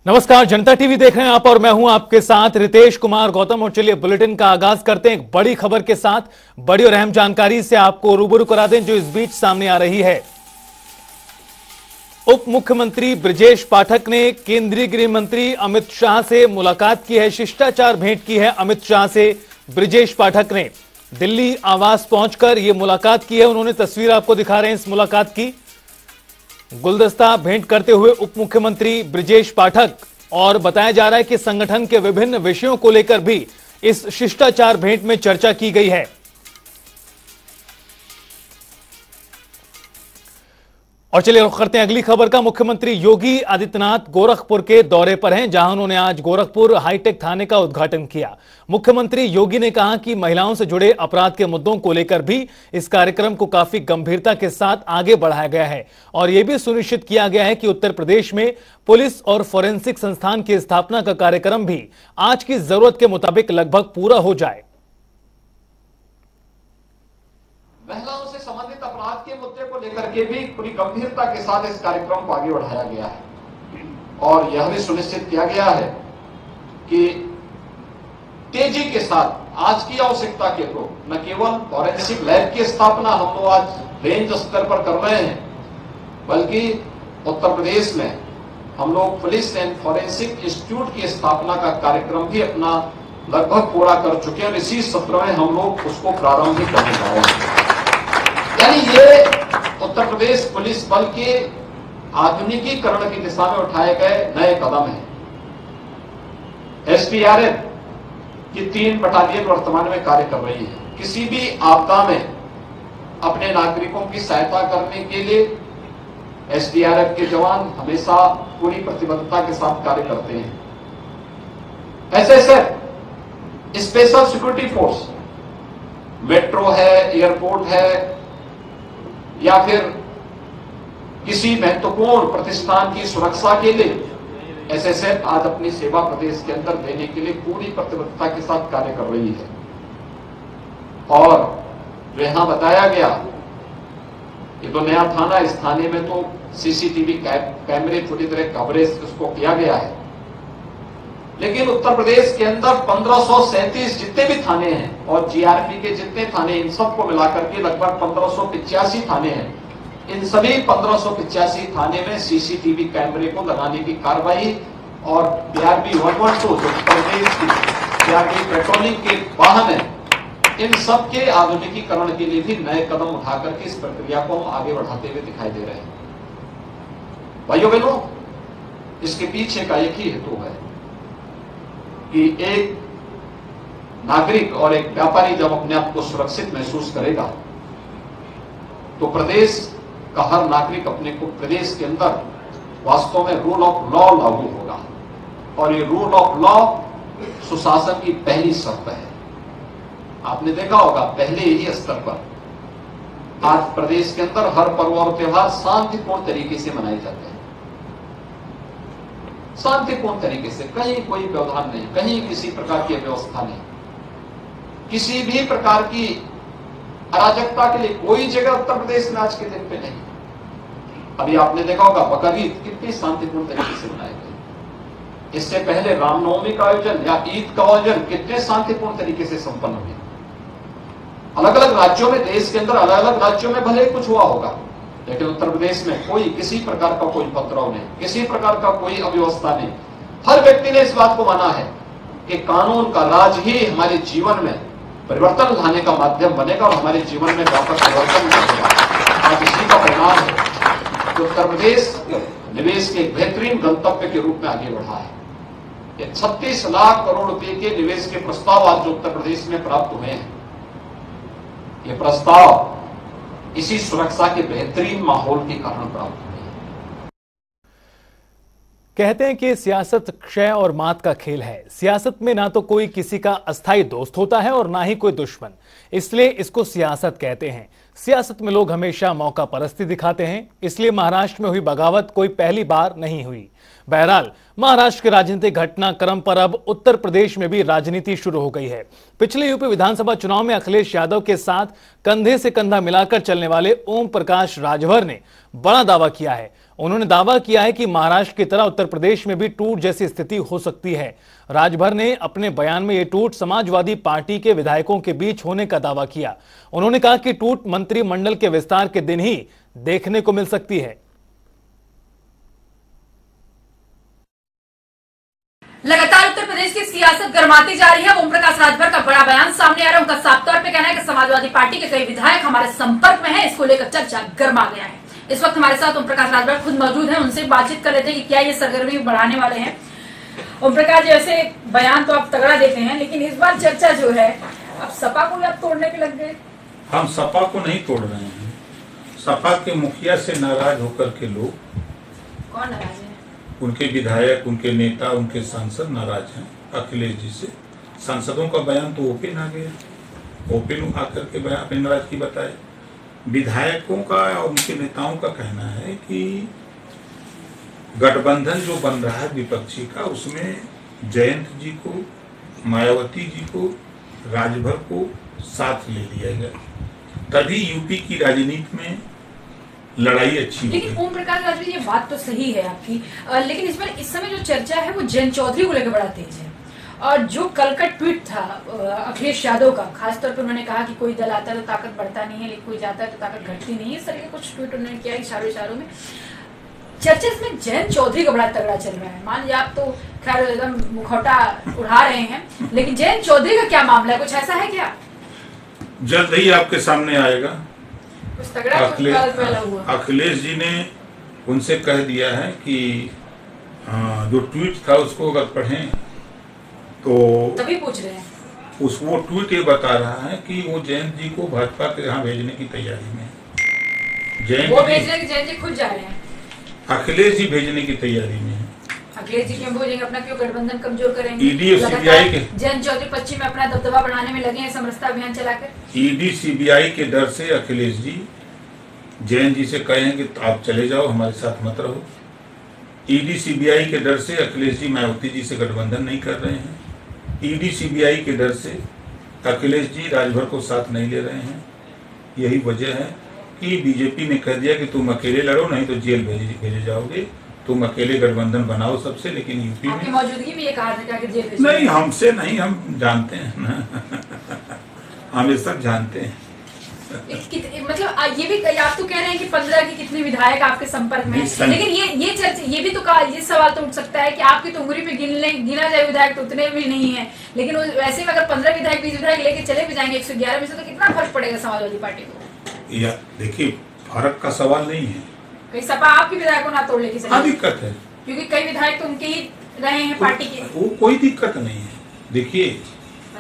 नमस्कार, जनता टीवी देख रहे हैं आप और मैं हूं आपके साथ रितेश कुमार गौतम। और चलिए बुलेटिन का आगाज करते हैं एक बड़ी खबर के साथ। बड़ी और अहम जानकारी से आपको रूबरू करा दें जो इस बीच सामने आ रही है। उप मुख्यमंत्री ब्रजेश पाठक ने केंद्रीय गृह मंत्री अमित शाह से मुलाकात की है। शिष्टाचार भेंट की है अमित शाह से ब्रजेश पाठक ने। दिल्ली आवास पहुंचकर यह मुलाकात की है उन्होंने। तस्वीर आपको दिखा रहे हैं इस मुलाकात की। गुलदस्ता भेंट करते हुए उप मुख्यमंत्री ब्रजेश पाठक, और बताया जा रहा है कि संगठन के विभिन्न विषयों को लेकर भी इस शिष्टाचार भेंट में चर्चा की गई है। और चलिए रुख करते हैं अगली खबर का। मुख्यमंत्री योगी आदित्यनाथ गोरखपुर के दौरे पर हैं, जहां उन्होंने आज गोरखपुर हाईटेक थाने का उद्घाटन किया। मुख्यमंत्री योगी ने कहा कि महिलाओं से जुड़े अपराध के मुद्दों को लेकर भी इस कार्यक्रम को काफी गंभीरता के साथ आगे बढ़ाया गया है और यह भी सुनिश्चित किया गया है कि उत्तर प्रदेश में पुलिस और फोरेंसिक संस्थान की स्थापना का कार्यक्रम भी आज की जरूरत के मुताबिक लगभग पूरा हो जाए। महिलाओं से संबंधित अपराध के मुद्दे को लेकर के भी पूरी गंभीरता के साथ इस कार्यक्रम को आगे बढ़ाया गया है और यह भी सुनिश्चित किया गया है कि तेजी के साथ आज की आवश्यकता के तो न केवल फॉरेंसिक लैब की स्थापना हम लोग आज रेंज स्तर पर कर रहे हैं, बल्कि उत्तर प्रदेश में हम लोग पुलिस एंड फॉरेंसिक इंस्टीट्यूट की स्थापना का कार्यक्रम भी अपना लगभग पूरा कर चुके हैं और इसी सत्र में हम लोग उसको प्रारंभ भी करने जा रहे हैं। यानी ये उत्तर प्रदेश पुलिस बल के आधुनिकीकरण की दिशा में उठाए गए नए कदम हैं। एसडीआरएफ की 3 बटालियन वर्तमान में कार्य कर रही है। किसी भी आपदा में अपने नागरिकों की सहायता करने के लिए एसडीआरएफ के जवान हमेशा पूरी प्रतिबद्धता के साथ कार्य करते हैं। SSF special security force, metro है, एयरपोर्ट है या फिर किसी महत्वपूर्ण प्रतिष्ठान की सुरक्षा के लिए एसएसएफ आज अपनी सेवा प्रदेश के अंदर देने के लिए पूरी प्रतिबद्धता के साथ कार्य कर रही है। और जो यहां बताया गया, ये तो नया थाना, इस थाने में तो सीसीटीवी कैमरे पूरी तरह कवरेज उसको किया गया है, लेकिन उत्तर प्रदेश के अंदर 1537 जितने भी थाने हैं और जीआरपी के जितने थाने, इन सबको मिलाकर के लगभग 1585 थाने हैं। इन सभी 1585 थाने में सीसीटीवी कैमरे को लगाने की कार्रवाई और बीआरबी 112 जो उत्तर प्रदेश की बीआरबी पेट्रोलिंग के वाहन है, इन सब के आधुनिकीकरण के लिए भी नए कदम उठाकर के इस प्रक्रिया को हम आगे बढ़ाते हुए दिखाई दे रहे हैं। भाइयों बहनों, इसके पीछे का एक ही हेतु है कि एक नागरिक और एक व्यापारी जब अपने आप को सुरक्षित महसूस करेगा तो प्रदेश का हर नागरिक अपने को प्रदेश के अंदर वास्तव में रूल ऑफ लॉ लागू होगा और ये रूल ऑफ लॉ सुशासन की पहली शर्त है। आपने देखा होगा पहले ही स्तर पर आज प्रदेश के अंदर हर पर्व और त्योहार शांतिपूर्ण तरीके से मनाए जाते हैं। शांतिपूर्ण तरीके से, कहीं कोई व्यवधान नहीं, कहीं किसी प्रकार की व्यवस्था नहीं, किसी भी प्रकार की अराजकता के लिए कोई जगह उत्तर प्रदेश में आज के दिन पे नहीं। अभी आपने देखा होगा बकरीद कितनी शांतिपूर्ण तरीके से मनाए गए। इससे पहले रामनवमी का आयोजन या ईद का आयोजन कितने शांतिपूर्ण तरीके से संपन्न हुए। अलग अलग राज्यों में, देश के अंदर अलग अलग राज्यों में भले कुछ हुआ होगा, लेकिन उत्तर प्रदेश में कोई किसी प्रकार का कोई उपद्रव नहीं, किसी प्रकार का कोई अव्यवस्था नहीं। हर व्यक्ति ने इस बात को माना है कि कानून का राज ही हमारे जीवन में परिवर्तन लाने का माध्यम बनेगा और हमारे जीवन में व्यापक परिवर्तन करेगा। आज इसी का परिणाम है कि उत्तर प्रदेश निवेश के बेहतरीन गंतव्य के रूप में आगे बढ़ा है। ये 36 लाख करोड़ रुपए के निवेश के प्रस्ताव आज जो उत्तर प्रदेश में प्राप्त हुए हैं, ये प्रस्ताव इसी सुरक्षा के बेहतरीन माहौल के कारण प्राप्त हुई है। कहते हैं कि सियासत क्षय और मात का खेल है। सियासत में ना तो कोई किसी का अस्थायी दोस्त होता है और ना ही कोई दुश्मन, इसलिए इसको सियासत कहते हैं। सियासत में लोग हमेशा मौका परस्ती दिखाते हैं, इसलिए महाराष्ट्र में हुई बगावत कोई पहली बार नहीं हुई। बहरहाल महाराष्ट्र के राजनीतिक घटनाक्रम पर अब उत्तर प्रदेश में भी राजनीति शुरू हो गई है। पिछले यूपी विधानसभा चुनाव में अखिलेश यादव के साथ कंधे से कंधा मिलाकर चलने वाले ओम प्रकाश राजभर ने बड़ा दावा किया है। उन्होंने दावा किया है कि महाराष्ट्र की तरह उत्तर प्रदेश में भी टूट जैसी स्थिति हो सकती है। राजभर ने अपने बयान में यह टूट समाजवादी पार्टी के विधायकों के बीच होने का दावा किया। उन्होंने कहा कि टूट मंत्रिमंडल के विस्तार के दिन ही देखने को मिल सकती है। लगातार उत्तर प्रदेश की सियासत गर्माती जा रही है। ओम प्रकाश राजभर का बड़ा बयान सामने आ रहा है। उनका साफ तौर पे कहना है कि समाजवादी पार्टी के कई विधायक हमारे संपर्क में हैं। इसको लेकर चर्चा गर्मा गया है। इस वक्त हमारे साथ ओम प्रकाश राजभर खुद मौजूद हैं। उनसे बातचीत कर लेते हैं कि क्या ये सरगर्मी बढ़ाने वाले हैं। ओम प्रकाश, जैसे बयान तो आप तगड़ा देते हैं, लेकिन इस बार चर्चा जो है अब सपा को आप तोड़ने के लग गए। हम सपा को नहीं तोड़ रहे हैं। सपा के मुखिया से नाराज होकर के लोग, कौन नाराज है? उनके विधायक, उनके नेता, उनके सांसद नाराज हैं अखिलेश जी से। सांसदों का बयान तो ओपन आ गया, ओपन आकर के बयान अपनी नाराजगी बताए। विधायकों का और उनके नेताओं का कहना है कि गठबंधन जो बन रहा है विपक्षी का, उसमें जयंत जी को, मायावती जी को, राजभर को साथ ले लिया गया, तभी यूपी की राजनीति में लड़ाई अच्छी होगी। लेकिन ओम प्रकाश राजभर, ये बात तो सही है आपकी, लेकिन इसमें इस समय जो चर्चा है वो जयंत चौधरी को लेकर बड़ा तेज है। और जो कल का ट्वीट था अखिलेश यादव का, खासतौर पर उन्होंने कहा कि कोई दल आता है तो ताकत बढ़ता नहीं है, लेकिन कोई जाता है तो ताकत घटती नहीं है। इस तरह के कुछ ट्वीट उन्होंने किया इशारों में। चर्चा इसमें जयंत चौधरी का बड़ा तगड़ा चल रहा है। मान लिया आप तो खैर एकदम मुखौटा उड़ा रहे हैं, लेकिन जयंत चौधरी का क्या मामला है? कुछ ऐसा है क्या? जल्द ही आपके सामने आएगा। कुछ तगड़ा अखिलेश जी ने उनसे कह दिया है कि जो ट्वीट था उसको अगर पढ़ें तो तभी पूछ रहे हैं। वो ट्वीट ये बता रहा है कि वो जयंत जी को भाजपा के यहाँ भेजने की तैयारी में है। जयंत जी खुद जा रहे हैं, अखिलेश जी भेजने की तैयारी में है। अखिलेश जी क्यों भेजेंगे? अपना क्यों गठबंधन कमजोर करेंगे? ईडी और सीबीआई के जयंत चौधरी पश्चिम में अपना दबदबा बढ़ाने में लगे हैं, समरसता अभियान चलाकर। ईडी सीबीआई के डर से अखिलेश जी जयंत जी से कहेंगे कि आप चले जाओ, हमारे साथ मत रहो। ईडी सीबीआई के डर से अखिलेश जी मायावती जी से गठबंधन नहीं कर रहे हैं। ईडी सीबीआई के डर से अखिलेश जी राजभर को साथ नहीं ले रहे हैं। यही वजह है कि बीजेपी ने कह दिया कि तुम अकेले लड़ो, नहीं तो जेल भेजे जाओगे, तुम अकेले गठबंधन बनाओ सबसे। लेकिन यूपी में मौजूदगी में ये कहा था कि जेल नहीं, हमसे नहीं, हम जानते हैं ना हम ये सब जानते हैं। मतलब ये भी आप तो कह रहे हैं कि 15 के कितने विधायक आपके संपर्क में हैं, लेकिन ये चर्चा, ये भी तो ये सवाल तो उठ सकता है कि आपकी तो उंगली पे गिना जाए विधायक तो उतने भी नहीं है, लेकिन वैसे में अगर 15 विधायक 20 विधायक लेके चले भी जाएंगे 111 में से, तो कितना फर्क पड़ेगा समाजवादी पार्टी को? या देखिए, फर्क का सवाल नहीं है। कहीं सपा आपके विधायकों ना तोड़ लेगी? दिक्कत है, क्योंकि कई विधायक तो उनके ही रहे हैं पार्टी के। वो कोई दिक्कत नहीं है। देखिए,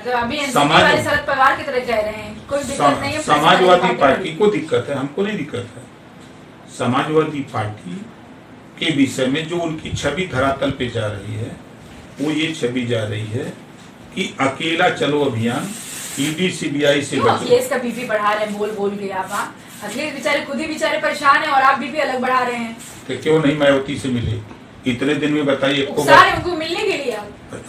अभी वाले शरद पवार की तरह कह रहे हैं, कोई दिक्कत नहीं है। समाजवादी पार्टी को दिक्कत है, हमको नहीं दिक्कत है। समाजवादी पार्टी के विषय में जो उनकी छवि धरातल पे जा रही है, वो ये छवि जा रही है कि अकेला चलो अभियान, ईडी सीबीआई से बचो। अखिलेश का बीपी बढ़ा रहे हैं, बोल के आप। अखिलेश बेचारे खुद ही बेचारे परेशान है और आप बीपी अलग बढ़ा रहे हैं। तो क्यों नहीं मायावती से मिले इतने दिन में? बताइए। उनको मिलने के लिए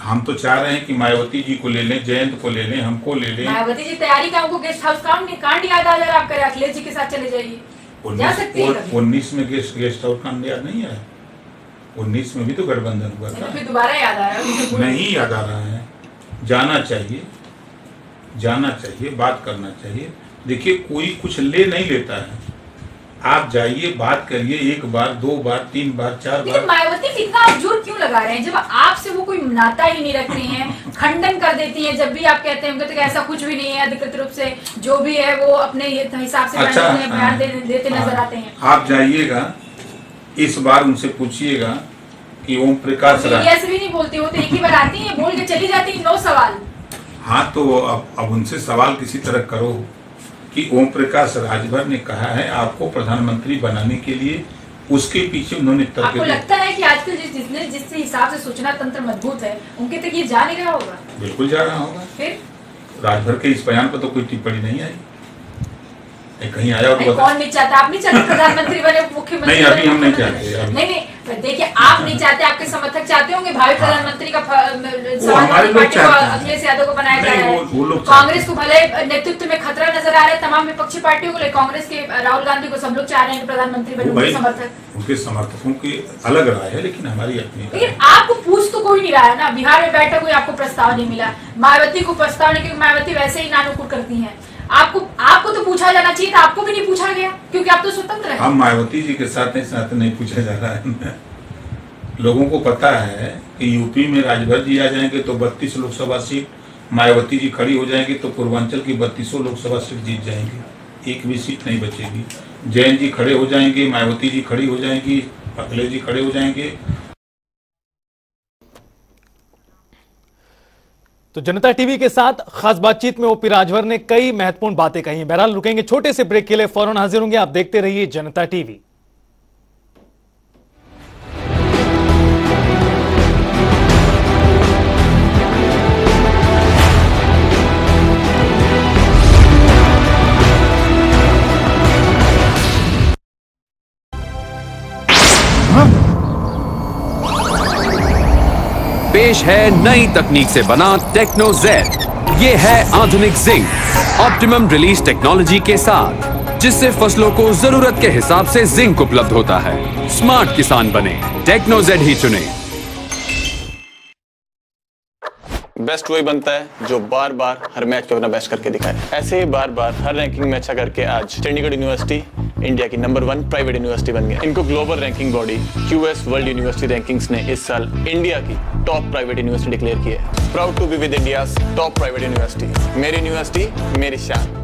हम तो चाह रहे हैं कि मायावती जी को ले लें, जयंत को ले लें, हमको ले लें। मायावती जी तैयारी का, उनको गेस्ट हाउस कांड याद आ जाए, आप करें अखिलेश जी के साथ चले जाइए। 19 में गेस्ट हाउस कांड याद नहीं है? 19 में भी तो गठबंधन हुआ था। फिर दोबारा याद आ रहा है? नहीं याद आ रहा है। जाना चाहिए, बात करना चाहिए। देखिए, कोई कुछ ले नहीं लेता है। आप जाइए, बात करिए, 1 बार 2 बार 3 बार 4 बार। मायावती इतना जोर क्यों लगा रहे हैं जब आपसे वो कोई नाता ही नहीं रखती हैं, खंडन कर देती हैं जब भी आप कहते हैं तो ऐसा कुछ भी नहीं है, अधिकृत रूप से जो भी है वो अपने हिसाब से बयान देते नजर आते हैं। आप जाइएगा, इस बार उनसे पूछिएगा कि ओम प्रकाश ऐसे भी नहीं बोलती, वो तो एक ही बार आती है, बोल के चली जाती है, 9 सवाल। हाँ, तो अब उनसे सवाल किसी तरह करो कि ओम प्रकाश राजभर ने कहा है आपको प्रधानमंत्री बनाने के लिए, उसके पीछे उन्होंने तर्क। आपको लगता है कि आजकल जिस हिसाब से सूचना तंत्र मजबूत है, उनके तक ये जा नहीं रहा होगा? बिल्कुल जा रहा होगा। फिर राजभर के इस बयान पर तो कोई टिप्पणी नहीं आई, कहीं आया और कौन नहीं चाहता? आप नहीं चाहते प्रधानमंत्री बने, मुख्यमंत्री? नहीं, अभी हम नहीं चाहते। नहीं, देखिए, आप नहीं चाहते, आपके समर्थक चाहते होंगे भावी प्रधानमंत्री का हमारे लोग चाहते हैं, अखिलेश यादव को बनाया जा रहा है। कांग्रेस को भले नेतृत्व में खतरा नजर आ रहा है तमाम विपक्षी पार्टियों को, लेकिन कांग्रेस के राहुल गांधी को सब लोग चाह रहे हैं कि प्रधानमंत्री बने। उनके समर्थकों की अलग राय है, लेकिन हमारी अपनी। लेकिन आपको पूछ तो कोई नहीं रहा है ना, बिहार में बैठा कोई आपको प्रस्ताव नहीं मिला, मायावती को प्रस्ताव नहीं, क्योंकि मायावती वैसे ही नानुकुर करती है। आपको तो पूछा जाना चाहिए था, आपको भी नहीं पूछा गया क्योंकि आप तो स्वतंत्र हैं। हम मायावती जी के साथ नहीं पूछा जा रहा है। लोगों को पता है कि यूपी में राजभर जी आ जाएंगे तो 32 लोकसभा सीट, मायावती जी खड़ी हो जाएंगी तो पूर्वांचल की 32 लोकसभा सीट जीत जाएंगे, एक भी सीट नहीं बचेगी। जैन जी खड़े हो जाएंगे, मायावती जी खड़ी हो जाएंगी, अखिलेश जी खड़े हो जाएंगे। तो जनता टीवी के साथ खास बातचीत में ओपी राजभर ने कई महत्वपूर्ण बातें कही। बहरहाल रुकेंगे छोटे से ब्रेक के लिए, फौरन हाजिर होंगे। आप देखते रहिए जनता टीवी। पेश है नई तकनीक से बना टेक्नो जेड। ये है आधुनिक जिंक ऑप्टिमम रिलीज टेक्नोलॉजी के साथ, जिससे फसलों को जरूरत के हिसाब से जिंक उपलब्ध होता है। स्मार्ट किसान बने, टेक्नो जेड ही चुने। बेस्ट वही बनता है जो बार बार हर मैच पे अपना बेस्ट करके दिखाए। ऐसे ही बार बार हर रैंकिंग में अच्छा करके आज चंडीगढ़ यूनिवर्सिटी इंडिया की नंबर 1 प्राइवेट यूनिवर्सिटी बन गया। इनको global ranking body QS world university rankings ने इस साल इंडिया की टॉप प्राइवेट यूनिवर्सिटी डिक्लेयर की है। Proud to be with India's top private university. मेरी यूनिवर्सिटी मेरी शान।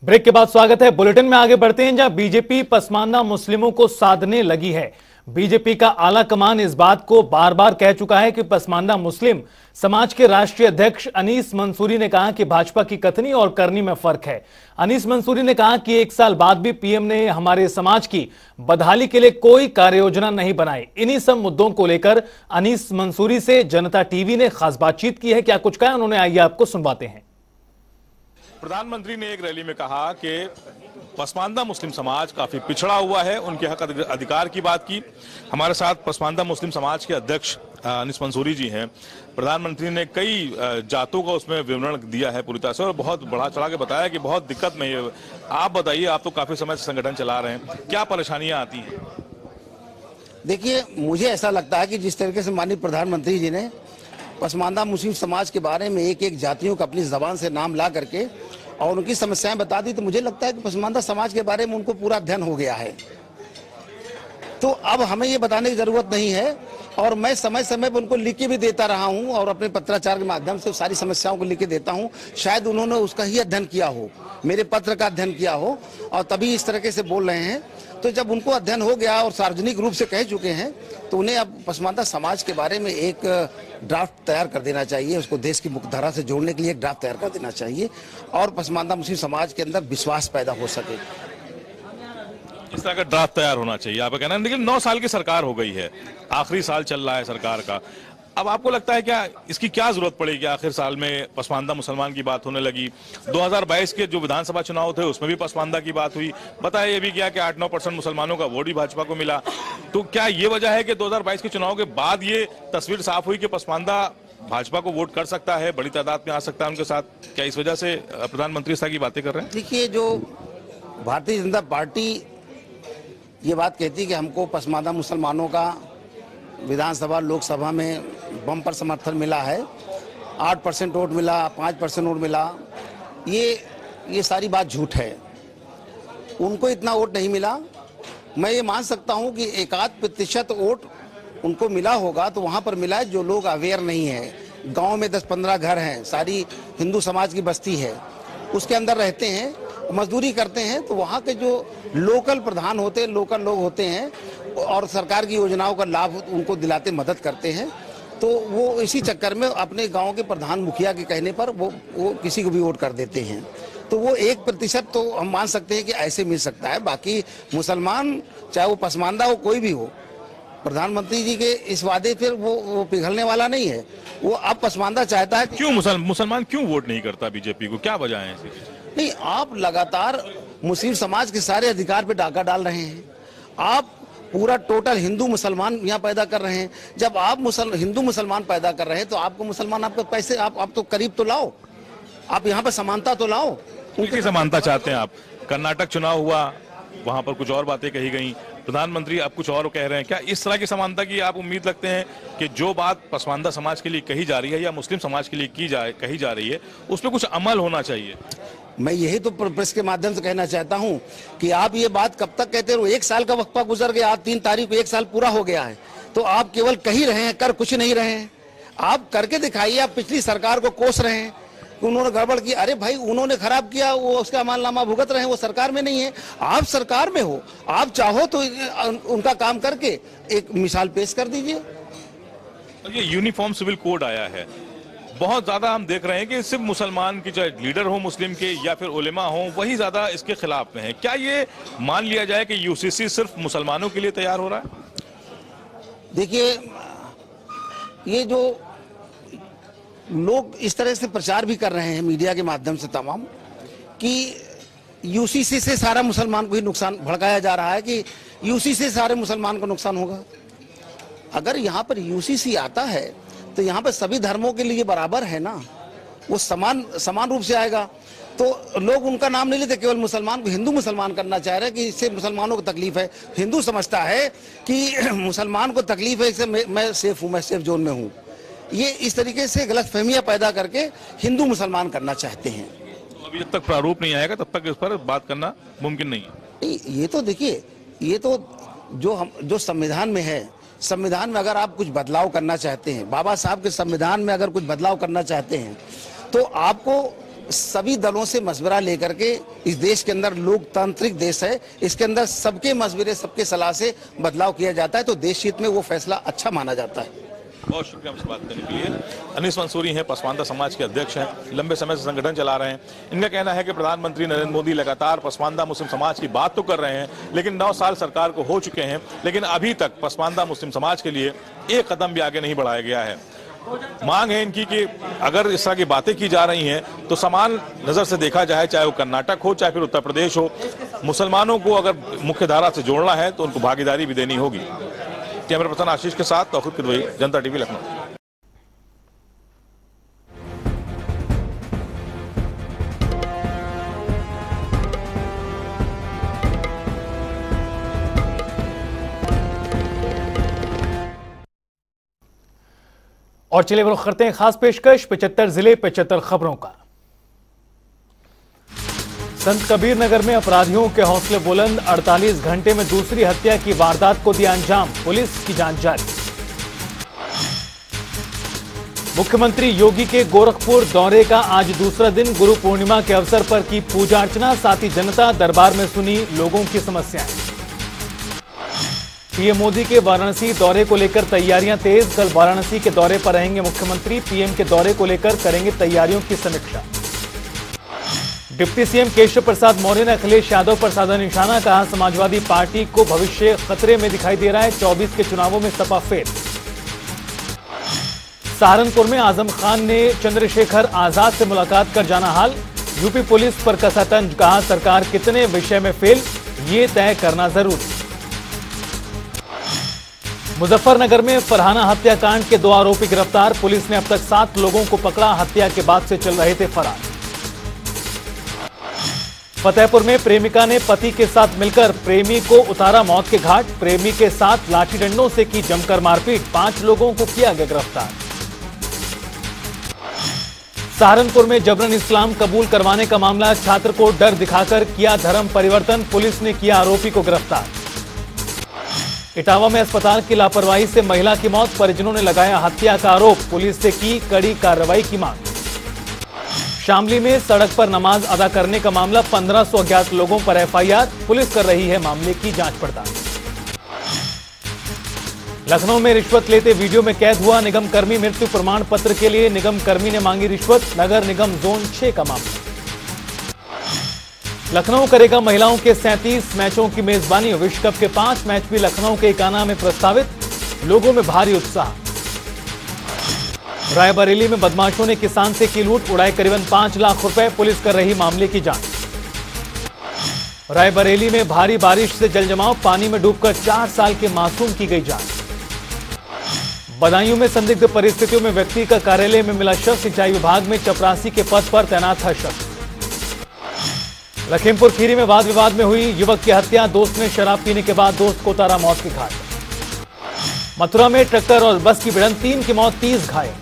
ब्रेक के बाद स्वागत है। बुलेटिन में आगे बढ़ते हैं, जहां बीजेपी पसमानदा मुस्लिमों को साधने लगी है। बीजेपी का आला कमान इस बात को बार बार कह चुका है कि पसमानदा मुस्लिम समाज के राष्ट्रीय अध्यक्ष अनीस मंसूरी ने कहा कि भाजपा की कथनी और करनी में फर्क है। अनीस मंसूरी ने कहा कि 1 साल बाद भी पीएम ने हमारे समाज की बदहाली के लिए कोई कार्य योजना नहीं बनाई। इन्हीं सब मुद्दों को लेकर अनीस मंसूरी से जनता टीवी ने खास बातचीत की है। क्या कुछ कहा उन्होंने, आइए आपको सुनवाते हैं। प्रधानमंत्री ने एक रैली में कहा कि पसमानदा मुस्लिम समाज काफी पिछड़ा हुआ है, उनके हक अधिकार की बात की। हमारे साथ पसमानदा मुस्लिम समाज के अध्यक्ष अनीस मंसूरी जी हैं। प्रधानमंत्री ने कई जातों का उसमें विवरण दिया है पूरी तरह से, और बहुत बढ़ा चढ़ा के बताया कि बहुत दिक्कत में है। आप बताइए, आप तो काफी समय से संगठन चला रहे हैं, क्या परेशानियां आती हैं? देखिए, मुझे ऐसा लगता है कि जिस तरीके से माननीय प्रधानमंत्री जी ने पसमानदा मुस्लिम समाज के बारे में एक एक जातियों का अपनी जबान से नाम ला करके और उनकी समस्याएं बता दी, तो मुझे लगता है कि पसमानदा समाज के बारे में उनको पूरा अध्ययन हो गया है। तो अब हमें ये बताने की जरूरत नहीं है, और मैं समय समय पर उनको लिख के भी देता रहा हूं और अपने पत्राचार के माध्यम से सारी समस्याओं को लिख के देता हूं। शायद उन्होंने उसका ही अध्ययन किया हो, मेरे पत्र का अध्ययन किया हो, और तभी इस तरीके से बोल रहे हैं। तो जब उनको अध्ययन हो गया और सार्वजनिक रूप से कह चुके हैं, तो उन्हें अब पसमानदा समाज के बारे में एक ड्राफ्ट तैयार कर देना चाहिए। उसको देश की मुख्यधारा से जोड़ने के लिए एक ड्राफ्ट तैयार कर देना चाहिए, और पसमानदा मुस्लिम समाज के अंदर विश्वास पैदा हो सके। इस तरह का ड्राफ्ट तैयार होना चाहिए, आपका कहना है। लेकिन 9 साल की सरकार हो गई है, आखिरी साल चल रहा है सरकार का। अब आपको लगता है क्या इसकी क्या जरूरत पड़ेगी? आखिर साल में पसमानदा मुसलमान की बात होने लगी। 2022 के जो विधानसभा चुनाव थे उसमें भी पसमानदा की बात हुई। बताया ये भी गया कि 8-9% मुसलमानों का वोट ही भाजपा को मिला। तो क्या ये वजह है कि 2022 के चुनाव के बाद ये तस्वीर साफ हुई कि पसमानदा भाजपा को वोट कर सकता है, बड़ी तादाद में आ सकता है उनके साथ? क्या इस वजह से प्रधानमंत्री इस तरह की बातें कर रहे हैं? देखिए, जो भारतीय जनता पार्टी ये बात कहती है कि हमको पसमानदा मुसलमानों का विधानसभा लोकसभा में बम्पर समर्थन मिला है, 8% वोट मिला, 5% वोट मिला, ये सारी बात झूठ है। उनको इतना वोट नहीं मिला। मैं ये मान सकता हूँ कि 1-8% वोट उनको मिला होगा, तो वहाँ पर मिला है जो लोग अवेयर नहीं है। गांव में 10-15 घर हैं, सारी हिंदू समाज की बस्ती है, उसके अंदर रहते हैं, मजदूरी करते हैं, तो वहाँ के जो लोकल प्रधान होते हैं, लोकल लोग होते हैं, और सरकार की योजनाओं का लाभ उनको दिलाते मदद करते हैं, तो वो इसी चक्कर में अपने गांव के प्रधान मुखिया के कहने पर वो किसी को भी वोट कर देते हैं। तो वो 1% तो हम मान सकते हैं कि ऐसे मिल सकता है। बाकी मुसलमान, चाहे वो पसमानदा हो, कोई भी हो, प्रधानमंत्री जी के इस वादे फिर वो पिघलने वाला नहीं है। वो अब पसमानदा चाहता है। क्यों मुसलमान क्यों वोट नहीं करता बीजेपी को, क्या वजह है इसकी? नहीं, आप लगातार मुस्लिम समाज के सारे अधिकार पे डाका डाल रहे हैं। आप पूरा टोटल हिंदू मुसलमान यहाँ पैदा कर रहे हैं। जब आप हिंदू मुसलमान पैदा कर रहे हैं तो आपको मुसलमान, आपके पैसे आप तो करीब तो लाओ, आप यहाँ पे समानता तो लाओ। उनकी समानता चाहते हैं आप। कर्नाटक चुनाव हुआ, वहां पर कुछ और बातें कही गई, प्रधानमंत्री अब कुछ और कह रहे हैं। क्या इस तरह की समानता की आप उम्मीद लगते हैं कि जो बात पसमानदा समाज के लिए कही जा रही है या मुस्लिम समाज के लिए कही जा रही है, उस पर कुछ अमल होना चाहिए? मैं यही तो प्रेस के माध्यम से कहना चाहता हूं कि आप ये बात कब तक कहते रहो। 1 साल का वक्फा गुजर गया, आज 3 तारीख को 1 साल पूरा हो गया है, तो आप केवल कही रहे हैं, कर कुछ नहीं रहे हैं। आप करके दिखाइए। आप पिछली सरकार को कोस रहे हैं कि उन्होंने गड़बड़ की। अरे भाई, उन्होंने खराब किया, वो उसका अमालनामा भुगत रहे हैं, वो सरकार में नहीं है। आप सरकार में हो, आप चाहो तो उनका काम करके एक मिसाल पेश कर दीजिए। ये यूनिफॉर्म सिविल कोड आया है, बहुत ज्यादा हम देख रहे हैं कि सिर्फ मुसलमान की, चाहे लीडर हो मुस्लिम के या फिर उलेमा हो, वही ज्यादा इसके खिलाफ में है। क्या ये मान लिया जाए कि यूसीसी सिर्फ मुसलमानों के लिए तैयार हो रहा है? देखिए, ये जो लोग इस तरह से प्रचार भी कर रहे हैं मीडिया के माध्यम से तमाम, कि यूसीसी से सारा मुसलमान को ही नुकसान, भड़काया जा रहा है कि यूसीसी से सारे मुसलमान को नुकसान होगा। अगर यहाँ पर यूसीसी आता है तो यहाँ पर सभी धर्मों के लिए बराबर है ना, वो समान रूप से आएगा। तो लोग उनका नाम नहीं लेते, केवल मुसलमान को हिंदू मुसलमान करना चाह रहे हैं कि इससे मुसलमानों को तकलीफ है। हिंदू समझता है कि मुसलमान को तकलीफ है, इससे मैं सेफ हूँ, मैं सेफ जोन में हूँ। ये इस तरीके से गलतफहमियां पैदा करके हिंदू मुसलमान करना चाहते हैं। तो अभी जब तक प्रारूप नहीं आएगा तब तक इस पर बात करना मुमकिन नहीं है। ये तो देखिए, ये तो जो संविधान में है, संविधान में अगर आप कुछ बदलाव करना चाहते हैं, बाबा साहब के संविधान में अगर कुछ बदलाव करना चाहते हैं, तो आपको सभी दलों से मशवरा लेकर के, इस देश के अंदर लोकतांत्रिक देश है, इसके अंदर सबके मशवरे, सबके सलाह से बदलाव किया जाता है, तो देश हित में वो फैसला अच्छा माना जाता है। बहुत शुक्रिया हमसे बात करने के लिए। अनीस मंसूरी हैं, पसमानदा समाज के अध्यक्ष हैं, लंबे समय से संगठन चला रहे हैं। इनका कहना है कि प्रधानमंत्री नरेंद्र मोदी लगातार पसमानदा मुस्लिम समाज की बात तो कर रहे हैं, लेकिन 9 साल सरकार को हो चुके हैं, लेकिन अभी तक पसमानदा मुस्लिम समाज के लिए एक कदम भी आगे नहीं बढ़ाया गया है। मांग है इनकी कि अगर इस तरह की बातें की जा रही हैं तो समान नजर से देखा जाए, चाहे वो कर्नाटक हो चाहे फिर उत्तर प्रदेश हो। मुसलमानों को अगर मुख्य धारा से जोड़ना है तो उनको भागीदारी भी देनी होगी। कैमरा पर्सन आशीष के साथ तौफीक किदवई, जनता टीवी, लखनऊ। और चलिए रुख करते हैं खास पेशकश 75 जिले 75 खबरों का। संत कबीर नगर में अपराधियों के हौसले बुलंद, 48 घंटे में दूसरी हत्या की वारदात को दिया अंजाम, पुलिस की जांच जारी। मुख्यमंत्री योगी के गोरखपुर दौरे का आज दूसरा दिन, गुरु पूर्णिमा के अवसर पर की पूजा अर्चना, साथ ही जनता दरबार में सुनी लोगों की समस्याएं। पीएम मोदी के वाराणसी दौरे को लेकर तैयारियां तेज, कल वाराणसी के दौरे पर रहेंगे मुख्यमंत्री, पीएम के दौरे को लेकर करेंगे तैयारियों की समीक्षा। डिप्टी सीएम केशव प्रसाद मौर्य ने अखिलेश यादव पर साधा निशाना, कहा समाजवादी पार्टी को भविष्य खतरे में दिखाई दे रहा है, 24 के चुनावों में सपा फेल। सहारनपुर में आजम खान ने चंद्रशेखर आजाद से मुलाकात कर जाना हाल, यूपी पुलिस पर कसा तंज, कहा सरकार कितने विषय में फेल ये तय करना जरूरी। मुजफ्फरनगर में फरहाना हत्याकांड के 2 आरोपी गिरफ्तार, पुलिस ने अब तक 7 लोगों को पकड़ा, हत्या के बाद से चल रहे थे फरार। फतेहपुर में प्रेमिका ने पति के साथ मिलकर प्रेमी को उतारा मौत के घाट, प्रेमी के साथ लाठी डंडों से की जमकर मारपीट, 5 लोगों को किया गया गिरफ्तार। सहारनपुर में जबरन इस्लाम कबूल करवाने का मामला, छात्र को डर दिखाकर किया धर्म परिवर्तन, पुलिस ने किया आरोपी को गिरफ्तार। इटावा में अस्पताल की लापरवाही से महिला की मौत, परिजनों ने लगाया हत्या का आरोप, पुलिस से की कड़ी कार्रवाई की मांग। शामली में सड़क पर नमाज अदा करने का मामला, 1500 अज्ञात लोगों पर एफआईआर, पुलिस कर रही है मामले की जांच पड़ताल। लखनऊ में रिश्वत लेते वीडियो में कैद हुआ निगम कर्मी, मृत्यु प्रमाण पत्र के लिए निगम कर्मी ने मांगी रिश्वत, नगर निगम जोन 6 का मामला। लखनऊ करेगा महिलाओं के 37 मैचों की मेजबानी। विश्व कप के 5 मैच भी लखनऊ के इकाना में प्रस्तावित। लोगों में भारी उत्साह। रायबरेली में बदमाशों ने किसान से की लूट, उड़ाए करीबन 5 लाख रुपए। पुलिस कर रही मामले की जांच। रायबरेली में भारी बारिश से जलजमाव, पानी में डूबकर 4 साल के मासूम की गई जान। बदायूं में संदिग्ध परिस्थितियों में व्यक्ति का कार्यालय में मिला शव। सिंचाई विभाग में चपरासी के पद पर तैनात था शख्स। लखीमपुर खीरी में वाद विवाद में हुई युवक की हत्या। दोस्त ने शराब पीने के बाद दोस्त को उतारा मौत के घाट। मथुरा में ट्रैक्टर और बस की भिड़ंत, 3 की मौत, 30 घायल।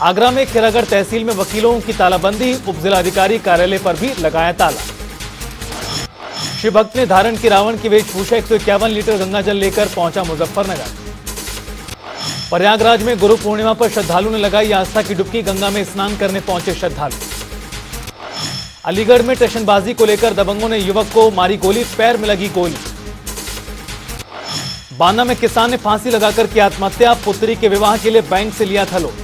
आगरा में खिरागढ़ तहसील में वकीलों की तालाबंदी। उप जिलाधिकारी कार्यालय पर भी लगाया ताला। शिव भक्त ने धारण की रावण की वेशभूषा। 151 लीटर गंगाजल लेकर पहुंचा मुजफ्फरनगर। प्रयागराज में गुरु पूर्णिमा पर श्रद्धालुओं ने लगाई आस्था की डुबकी। गंगा में स्नान करने पहुंचे श्रद्धालु। अलीगढ़ में टशनबाजी को लेकर दबंगों ने युवक को मारी गोली, पैर में लगी गोली। बाना में किसान ने फांसी लगाकर की आत्महत्या। पुत्री के विवाह के लिए बैंक से लिया था लोन।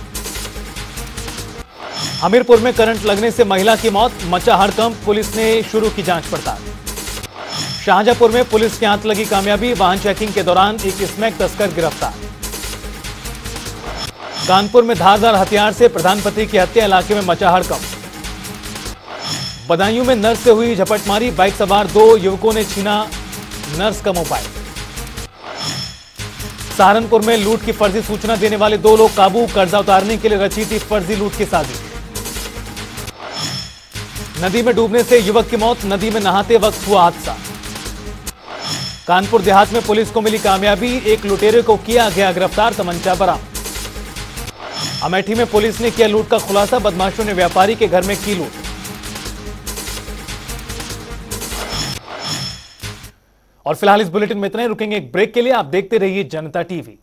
हमीरपुर में करंट लगने से महिला की मौत, मचा हड़कंप। पुलिस ने शुरू की जांच पड़ताल। शाहजहांपुर में पुलिस के हाथ लगी कामयाबी। वाहन चेकिंग के दौरान एक स्मैक तस्कर गिरफ्तार। कानपुर में धारदार हथियार से प्रधानमंत्री की हत्या, इलाके में मचा हड़कंप। बदायूं में नर्स से हुई झपटमारी। बाइक सवार 2 युवकों ने छीना नर्स का मोबाइल। सहारनपुर में लूट की फर्जी सूचना देने वाले 2 लोग काबू। कर्जा उतारने के लिए रची थी फर्जी लूट की साजिश। नदी में डूबने से युवक की मौत। नदी में नहाते वक्त हुआ हादसा। कानपुर देहात में पुलिस को मिली कामयाबी। एक लुटेरे को किया गया गिरफ्तार, तमंचा बरामद। अमेठी में पुलिस ने किया लूट का खुलासा। बदमाशों ने व्यापारी के घर में की लूट। और फिलहाल इस बुलेटिन में इतना ही। रुकेंगे एक ब्रेक के लिए। आप देखते रहिए जनता टीवी।